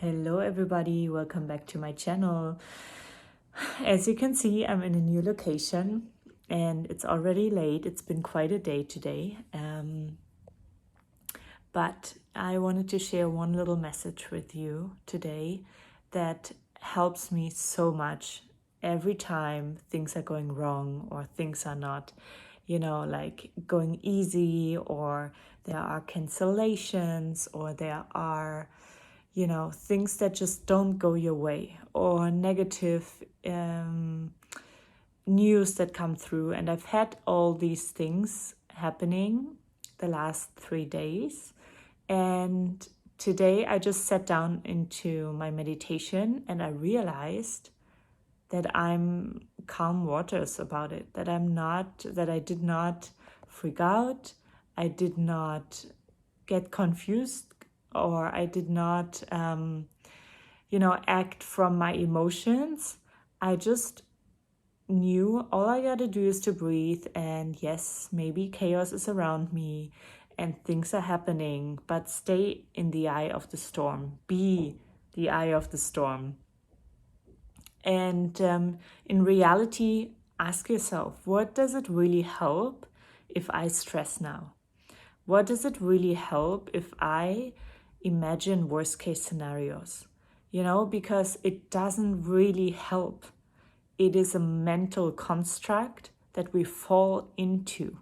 Hello everybody, welcome back to my channel. As you can see, I'm in a new location and it's already late. It's been quite a day today. But I wanted to share one little message with you today that helps me so much every time things are going wrong or things are not, like going easy, or there are cancellations, or there are things that just don't go your way, or negative news that come through. And I've had all these things happening the last 3 days. And today I just sat down into my meditation and I realized that I'm calm waters about it, that I did not freak out, I did not get confused, or I did not, act from my emotions. I just knew all I gotta do is to breathe, and yes, maybe chaos is around me and things are happening, but stay in the eye of the storm. Be the eye of the storm. And in reality, ask yourself, what does it really help if I stress now? What does it really help if I imagine worst case scenarios? Because it doesn't really help. It is a mental construct that we fall into.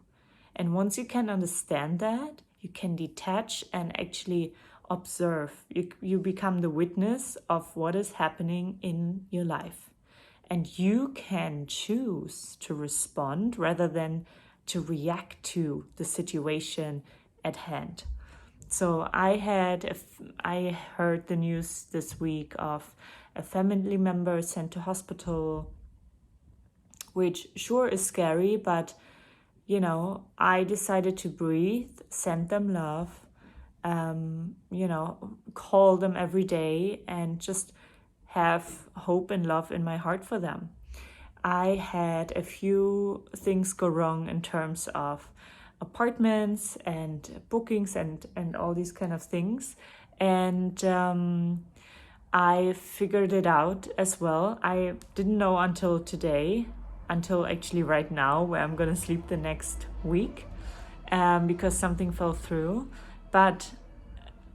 And once you can understand that, you can detach and actually observe. You become the witness of what is happening in your life. And you can choose to respond rather than to react to the situation at hand. So I heard the news this week of a family member sent to hospital, which sure is scary, but I decided to breathe, send them love, call them every day and just have hope and love in my heart for them. I had a few things go wrong in terms of apartments and bookings and all these kind of things. And I figured it out as well. I didn't know until today, until actually right now, where I'm going to sleep the next week, because something fell through. But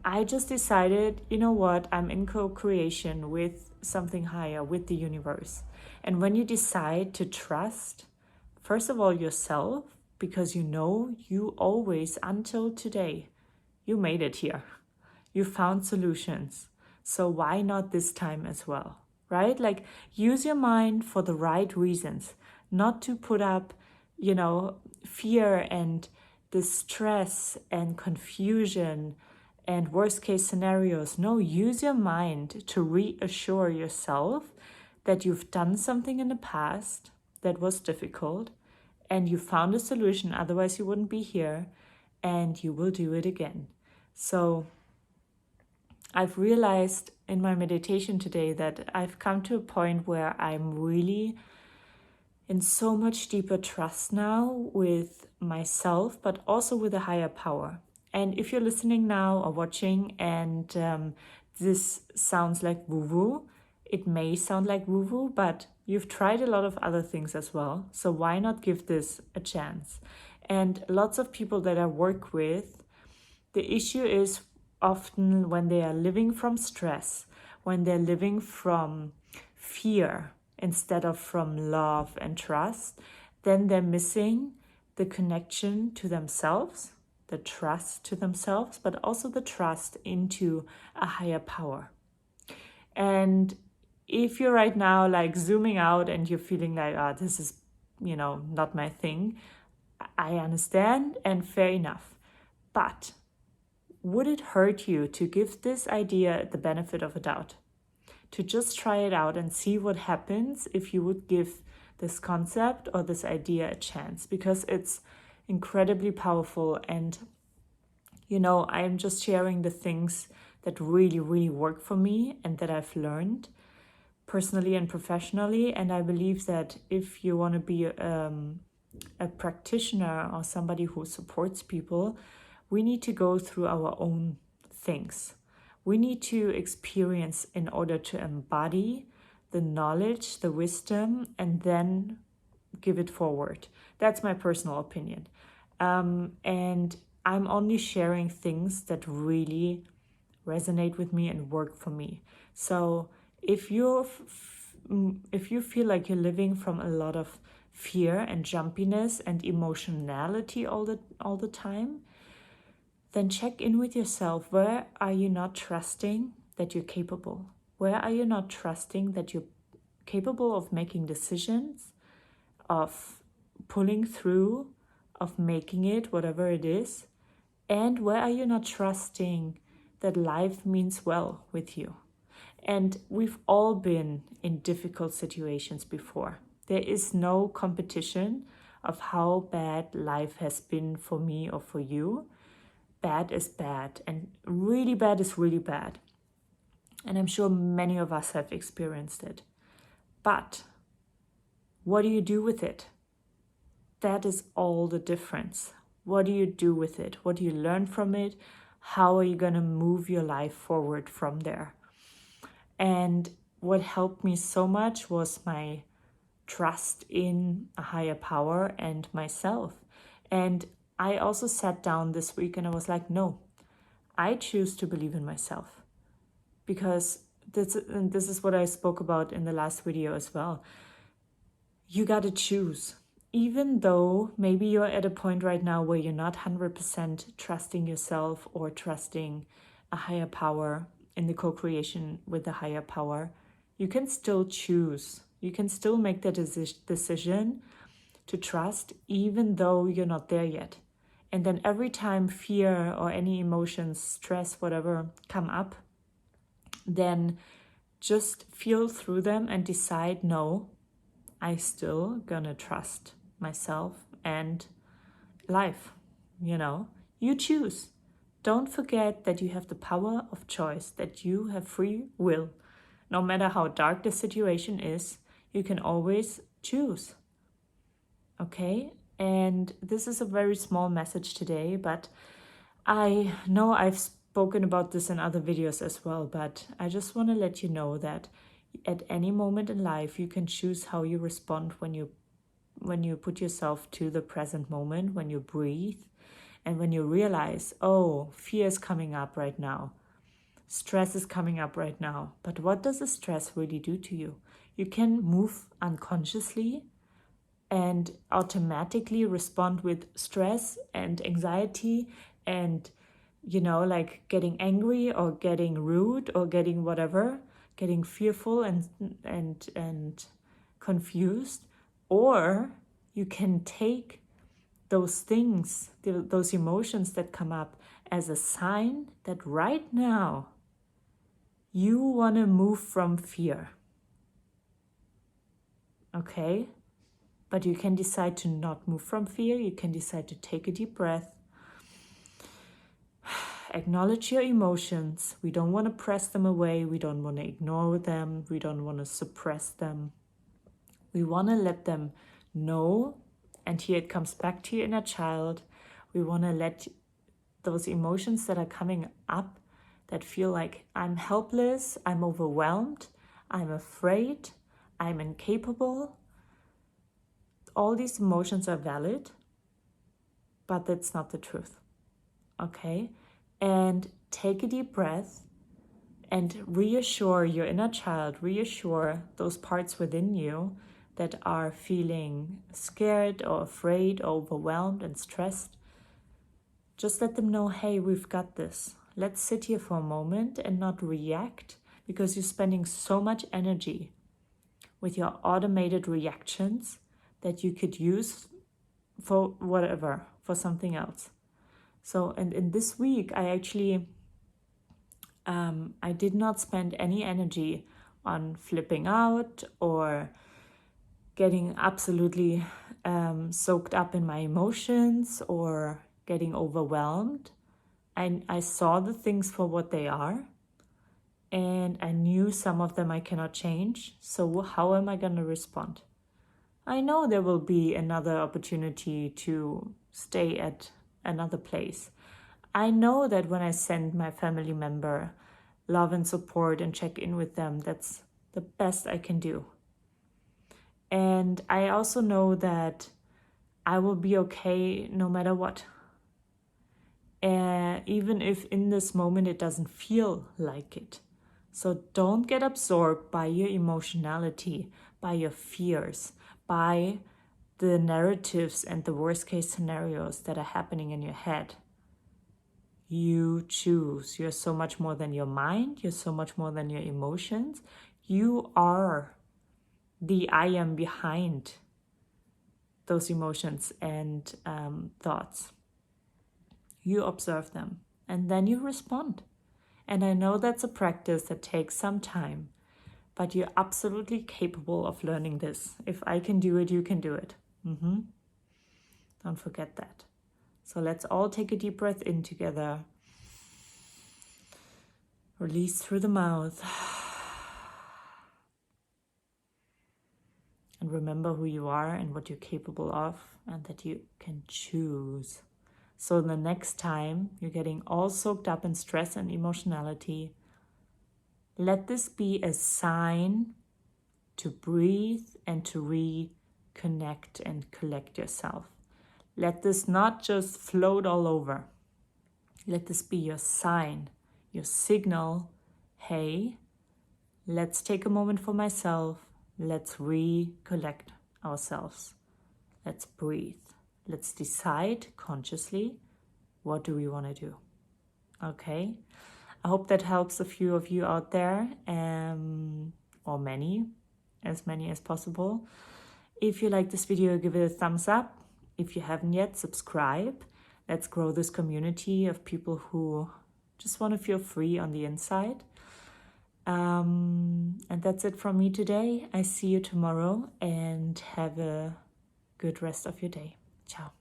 I just decided, you know what, I'm in co-creation with something higher, with the universe. And when you decide to trust, first of all, yourself, because you always, until today, you made it here. You found solutions. So why not this time as well, right? Like, use your mind for the right reasons, not to put up, fear and distress and confusion and worst case scenarios. No, use your mind to reassure yourself that you've done something in the past that was difficult and you found a solution, otherwise you wouldn't be here, and you will do it again. So I've realized in my meditation today that I've come to a point where I'm really in so much deeper trust now with myself, but also with a higher power. And if you're listening now or watching and this sounds like woo-woo, it may sound like woo-woo, but you've tried a lot of other things as well. So why not give this a chance? And lots of people that I work with, the issue is often when they are living from stress, when they're living from fear instead of from love and trust, then they're missing the connection to themselves, the trust to themselves, but also the trust into a higher power. And if you're right now like zooming out and you're feeling like, this is, not my thing, I understand, and fair enough. But would it hurt you to give this idea the benefit of a doubt? To just try it out and see what happens if you would give this concept or this idea a chance, because it's incredibly powerful. And I'm just sharing the things that really, really work for me and that I've learned personally and professionally. And I believe that if you want to be a practitioner or somebody who supports people, we need to go through our own things. We need to experience in order to embody the knowledge, the wisdom, and then give it forward. That's my personal opinion. And I'm only sharing things that really resonate with me and work for me. So if you feel like you're living from a lot of fear and jumpiness and emotionality all the time, then check in with yourself. Where are you not trusting that you're capable? Where are you not trusting that you're capable of making decisions, of pulling through, of making it, whatever it is? And where are you not trusting that life means well with you? And we've all been in difficult situations before. There is no competition of how bad life has been for me or for you. Bad is bad, and really bad is really bad. And I'm sure many of us have experienced it. But what do you do with it? That is all the difference. What do you do with it? What do you learn from it? How are you going to move your life forward from there? And what helped me so much was my trust in a higher power and myself. And I also sat down this week and I was like, no, I choose to believe in myself. Because this is what I spoke about in the last video as well. You got to choose. Even though maybe you're at a point right now where you're not 100% trusting yourself or trusting a higher power in the co-creation with the higher power, you can still choose. You can still make the decision to trust even though you're not there yet. And then every time fear or any emotions, stress, whatever come up, then just feel through them and decide, no, I still gonna trust myself and life. You choose. Don't forget that you have the power of choice, that you have free will. No matter how dark the situation is, you can always choose. Okay? And this is a very small message today, but I know I've spoken about this in other videos as well, but I just want to let you know that at any moment in life, you can choose how you respond when you put yourself to the present moment, when you breathe, and when you realize, oh, fear is coming up right now. Stress is coming up right now. But what does the stress really do to you? You can move unconsciously and automatically respond with stress and anxiety and, like getting angry or getting rude or getting whatever, getting fearful and confused. Or you can take those things, those emotions that come up as a sign that right now you want to move from fear. Okay? But you can decide to not move from fear. You can decide to take a deep breath. Acknowledge your emotions. We don't want to press them away. We don't want to ignore them. We don't want to suppress them. We want to let them know. And here it comes back to your inner child. We want to let those emotions that are coming up that feel like I'm helpless, I'm overwhelmed, I'm afraid, I'm incapable. All these emotions are valid, but that's not the truth. Okay? And take a deep breath and reassure your inner child, reassure those parts within you that are feeling scared or afraid or overwhelmed and stressed. Just let them know, hey, we've got this. Let's sit here for a moment and not react, because you're spending so much energy with your automated reactions that you could use for whatever, for something else. So, and in this week, I actually, I did not spend any energy on flipping out or getting absolutely soaked up in my emotions or getting overwhelmed. I saw the things for what they are, and I knew some of them I cannot change. So how am I going to respond? I know there will be another opportunity to stay at another place. I know that when I send my family member love and support and check in with them. That's the best I can do. And I also know that I will be okay no matter what. Even if in this moment it doesn't feel like it. So don't get absorbed by your emotionality, by your fears, by the narratives and the worst case scenarios that are happening in your head. You choose. You're so much more than your mind. You're so much more than your emotions. You are the I am behind those emotions and thoughts. You observe them and then you respond. And I know that's a practice that takes some time, but you're absolutely capable of learning this. If I can do it, you can do it. Don't forget that. So let's all take a deep breath in together. Release through the mouth. And remember who you are and what you're capable of, and that you can choose. So the next time you're getting all soaked up in stress and emotionality, let this be a sign to breathe and to reconnect and collect yourself. Let this not just float all over. Let this be your sign, your signal. Hey, let's take a moment for myself. Let's recollect ourselves. Let's breathe. Let's decide consciously, what do we want to do? Okay? I hope that helps a few of you out there, or as many as possible. If you like this video, give it a thumbs up. If you haven't yet, subscribe. Let's grow this community of people who just want to feel free on the inside. And that's it from me today. I see you tomorrow and have a good rest of your day. Ciao.